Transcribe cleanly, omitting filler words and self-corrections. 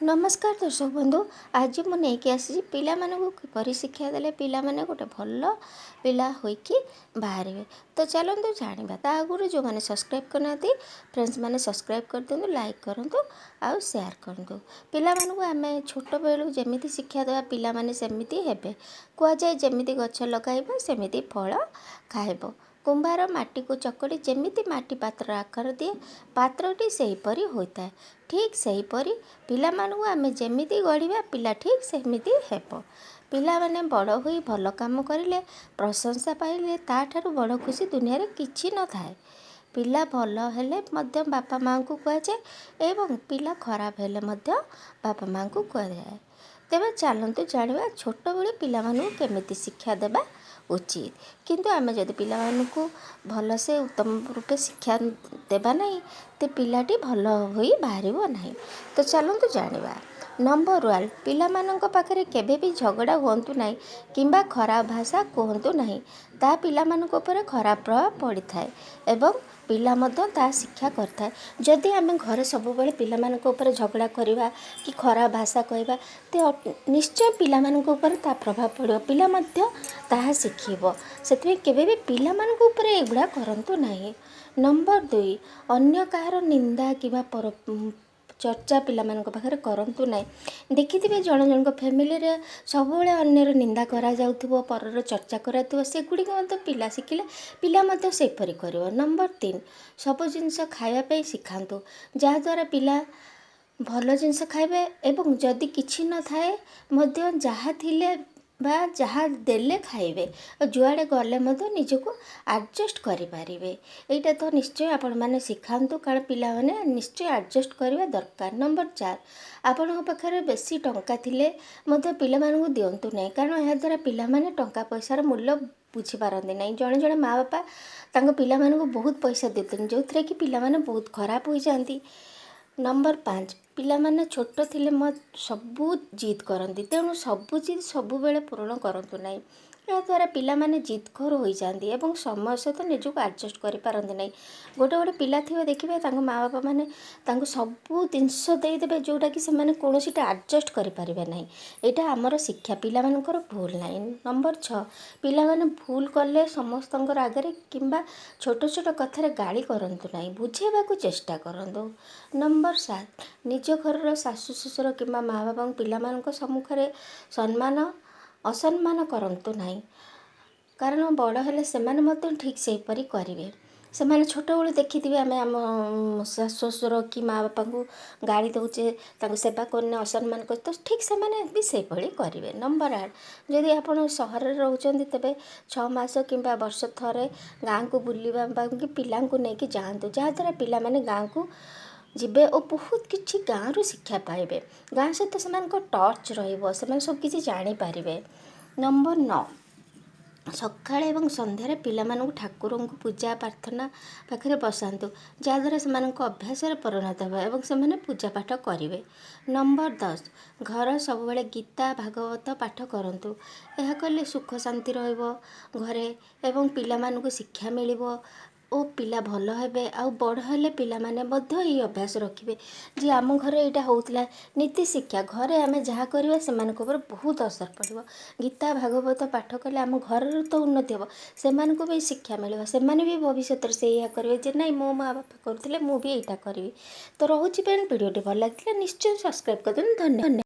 नमस्कार दर्शक बंधु। आज मुझे नहीं आसी पिला किपर शिक्षा देले पिला माने गोटे भल पिला होइकी बाहर। तो चलते जाना ता आगुरी जो मैंने सब्सक्राइब करना फ्रेंड्स मैंने सब्सक्राइब कर दिंतु, लाइक करूँ आउ शेयर करूँ। पिला आम छोट बेलू जमी शिक्षा देवा पिला माने सेमिति हेबे। कहुए जमी गछ लगाइब सेमिति फल खाइब। कुंभार माटी को चकड़ी जमीती माटी पात्र आकार दिए पात्रटी सेहीपरि होता है। ठीक सेहीपरि पिला मानू आमे जमीती गढ़ा पिला ठीक सेमिति हेब। पिला माने बड़ हुई भल काम करिले प्रशंसा पाइले ताठारु बड़ खुशी दुनिया रे किछि न थाए। पिला भल हेले मध्य बापा माँ को कहुए एवं पिला खराब हेले मध्य बापा माँ को कहुए। तेबे चलतु जाना छोट बेले पिला मानू केमिति शिक्षा देबा उचित। किंतु आम जदि पिला मानू भल से उत्तम रूपे शिक्षा देबा नहीं तो पिलाटी भल होई बाहरिबो नहीं। तो चलतु जाना नंबर 1 पिला मानक पाखरे केबे भी झगड़ा हुंतु नहीं किंबा खराब भाषा कहतु नहीं। ता पिला मानक ऊपर खराब प्रभाव पड़ी थाए एवं पिला मध्य ता शिक्षा करता है। जदि आम घर सब बेले पिला मानक ऊपर झगड़ा करवा कि खराब भाषा कहवा तो निश्चय पिला मानक ऊपर ता प्रभाव पड़ो पिला मध्य ताहा शिखिबो। सेतबे केबे भी पिला मानक ऊपर एगुड़ा करंतु नहीं। नंबर 2 अन्य काହାର निंदा किबा चर्चा पिला मानक पाखरे करंतु नहीं। देखिथिबे जण जणक फैमिली रे सबुबले अन्यर निंदा करा जाउथबो परर चर्चा कराथबो सेगुडी मते पिला शिखिले पिला मते सेपरि करिवो। नंबर 3 सब जिनस खाइबा पई सिखांतु जा द्वारा पिला भल जिनस खाइबे एवं जदि किछि न थाए मध्य जहा थिले बा जहाँ देले खाइबे जुआड़े गले मध्य निजको एडजस्ट करि पारिबे। एटा तो निश्चय आपण माने सिखांतु कारण पिला माने निश्चय एडजस्ट करबा दरकार। नंबर 4 आपण पाखरे बेसी टंका थिले मध्य पिला मानकु दियंतु नहीं कारण या द्वारा पिला माने टंका पैसार मूल्य बुझी पारंती नहीं। जड़े जड़े माँ बापा तांको पिला मानकु बहुत पैसा देते जो थे कि पिला माने बहुत खराब हो जाती। नंबर 5 पिला माने छोट थिले सबू जिद करती तेणु सबू जिद सबू बेले पूरण करंतु नहीं। या द्वारा पिला माने जिदखोर हो जाती एवं समय सहित निजको एडजस्ट करि पारंती नहीं। गोटे गोटे पिला थिबे देखिबे तांको माँ बापा माने तांको सबू जिनस दे देबे जोटा कि से माने कोनोसीटा एडजस्ट करि पारिबे नहीं। एटा हमर शिक्षा पिला मानकर भूल नहीं। नंबर 6 पिला माने भूल कले समस्तंकर आगे किंबा छोट छोट कथार गाली करंतु नहीं बुझेबाकू चेष्टा करंतु। नंबर 7 निज घर शाशु शशुर किंबा माँ बापा पिला मानक सम्मुखरे सम्मान असम्मान करंतु नहीं कारण बड़ हेले सेमाने मते ठीक सेहीपरि करिवे। सेमाने छोट बेलू देखिथिबे आमे आम शाशु शशुर कि माँ बापा को गाड़ी दउचे तांको सेवा करने असम्मान कर तो ठीक सेमाने भी सेहीपरि करिवे। नंबर 8 जदि आपण सहर रे रहउचंती तेबे 6 मास किंबा वर्ष थरे गाँ को बुलिबा कि पिला को लेके जाआंतु जहा द्वारा पिला माने गाँ को जीवे और बहुत किछि गाँ रु शिक्षा पाइबे। गाँ सहित सेमानक टच रहिबो सेमान सब किछि जानि पारिबे। नंबर 9 सकाळे एवं संध्यारे पिला मानकु ठाकुर को पूजा प्रार्थना पाखरे बसांतु जहाँद्वारा सेमानक अभ्यास परिणत हो एवं सेमाने पूजा पाठ करिवे। नंबर 10 घर सब बेले गीता भागवत पाठ करंतु यह कले सुख शांति रहिबो घरे एवं पिला मानकु शिक्षा मिलिबो ओ पिला भल हेबे आउ बड़ हेले पिला माने मध्य ई अभ्यास रखिबे जे आम घरे एटा होउतला नीति शिक्षा घरे आमे जहाँ करबा सेमानक ऊपर बहुत असर पड़िबो। गीता भागवत पाठ कले आम घर तो उन्नति हेबो सेमानक भी शिक्षा मिलिबो सेमाने भी भविष्य से या करिवे जे नहीं मो माँ बापा करथिले मु भी एटा करिवि। तो रहउची पेन वीडियोटी भल लागिले निश्चय सब्सक्राइब कर देन। धन्यवाद।